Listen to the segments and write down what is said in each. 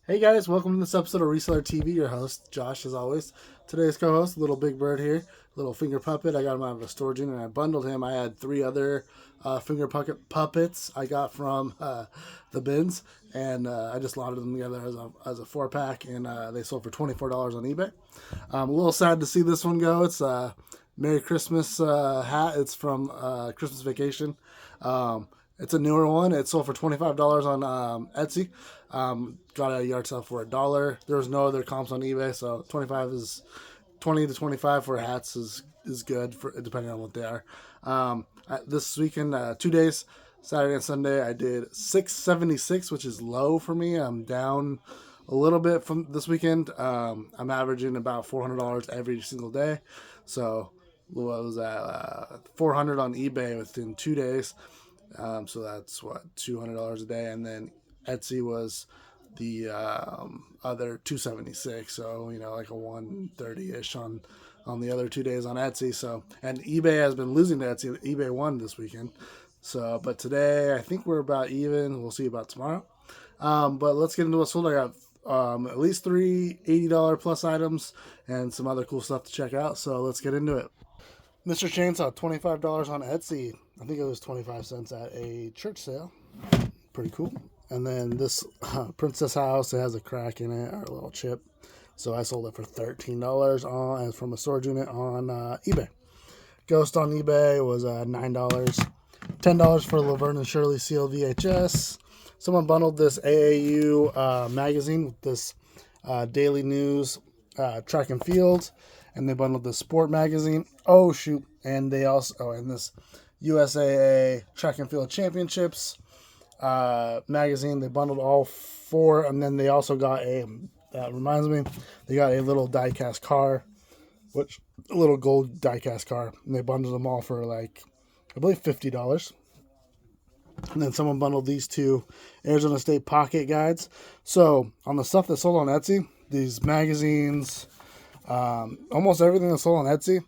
Hey guys, welcome to this episode of Reseller TV. Your host, Josh, as always. Today's co host, Little Big Bird here, little finger puppet. I got him out of a storage unit and I bundled him. I had three other finger puppets I got from the bins, and I just laundered them together as a four pack, and they sold for $24 on eBay. I'm a little sad to see this one go. It's a Merry Christmas hat. It's from Christmas Vacation. It's a newer one. It sold for $25 on Etsy. Got it at a yard sale for $1. There's no other comps on eBay, so 20 to 25 for hats is good for depending on what they are. This weekend, 2 days, Saturday and Sunday, I did 676, which is low for me. I'm down a little bit from this weekend. I'm averaging about $400 every single day, so what was that? 400 on eBay within 2 days. So that's what, $200 a day, and then Etsy was the other 276. So like a 130-ish on the other 2 days on Etsy. So, and eBay has been losing to Etsy. eBay won this weekend. So, but today I think we're about even. We'll see about tomorrow. But let's get into what's sold. I got at least three $80 plus items and some other cool stuff to check out. So let's get into it. Mr. Chainsaw, $25 on Etsy. I think it was 25 cents at a church sale. Pretty cool. And then this Princess House, it has a crack in it, or a little chip. So I sold it for $13 on from a storage unit on eBay. Ghost on eBay was $9. $10 for Laverne and Shirley sealed VHS. Someone bundled this AAU magazine with this daily news track and field, and they bundled the sport magazine. Oh shoot! And they also and this USAA track and field championships magazine. They bundled all four, and then they also got that reminds me, they got a little diecast car, a little gold diecast car, and they bundled them all for like, I believe, $50. And then someone bundled these two Arizona State pocket guides. So on the stuff that sold on Etsy, these magazines, almost everything that's sold on Etsy,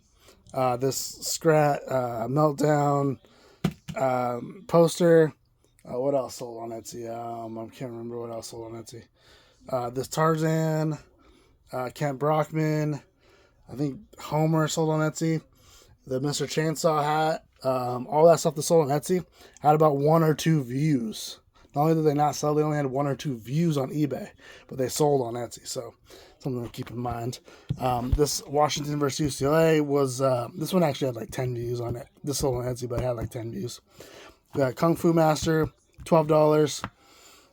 this Scrat Meltdown poster. What else sold on Etsy? I can't remember what else sold on Etsy. This Tarzan, Kent Brockman, I think Homer sold on Etsy. The Mr. Chainsaw hat, all that stuff that sold on Etsy had about one or two views. Not only did they not sell, they only had one or two views on eBay, but they sold on Etsy. So something to keep in mind. This Washington versus UCLA was, this one actually had like 10 views on it. This sold on Etsy, but it had like 10 views. We got Kung Fu Master, $12.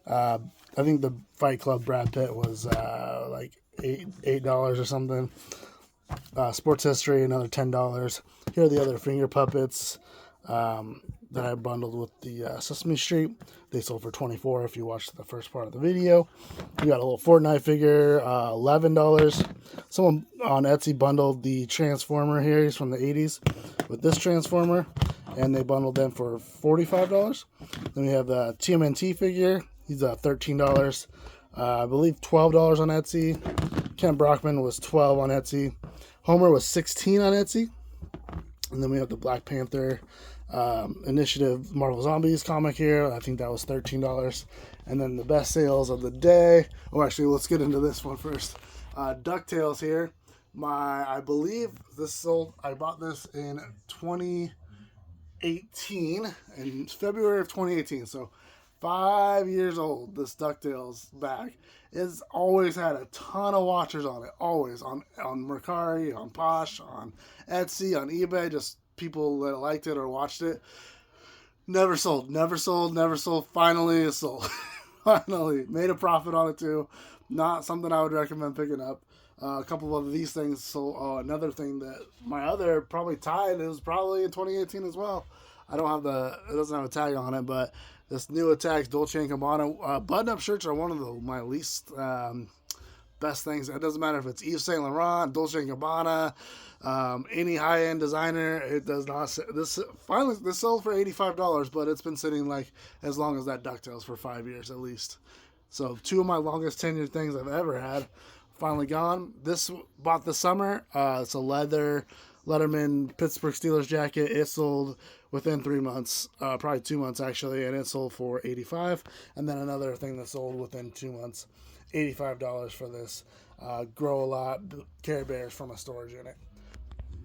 I think the Fight Club Brad Pitt was like $8 or something. Sports History, another $10. Here are the other finger puppets that I bundled with the Sesame Street. They sold for $24 if you watched the first part of the video. We got a little Fortnite figure, $11. Someone on Etsy bundled the Transformer here. He's from the 80s with this Transformer, and they bundled them for $45. Then we have the TMNT figure. He's $13. I believe $12 on Etsy. Ken Brockman was $12 on Etsy. Homer was $16 on Etsy. And then we have the Black Panther Initiative Marvel Zombies comic here. I think that was $13. And then the best sales of the day. Oh, actually, let's get into this one first. DuckTales here. I believe this sold. I bought this in 2018, in February of 2018. So 5 years old, this DuckTales bag. It's always had a ton of watchers on it. Always. On Mercari, on Posh, on Etsy, on eBay. Just people that liked it or watched it. Never sold. Finally, it sold. Finally. Made a profit on it too. Not something I would recommend picking up. A couple of these things sold. Oh, another thing that my other probably tied, it was probably in 2018 as well. It doesn't have a tag on it, but this new Attacks Dolce & Gabbana button-up shirts are one of my least best things. It doesn't matter if it's Yves Saint Laurent, Dolce & Gabbana, any high-end designer. It does not. This sold for $85, but it's been sitting like as long as that DuckTales for 5 years at least. So two of my longest tenured things I've ever had finally gone. This bought this summer. It's a Letterman Pittsburgh Steelers jacket. It sold within 3 months, probably 2 months actually, and it sold for $85. And then another thing that sold within 2 months, $85 for this Grow a Lot Care Bears from a storage unit.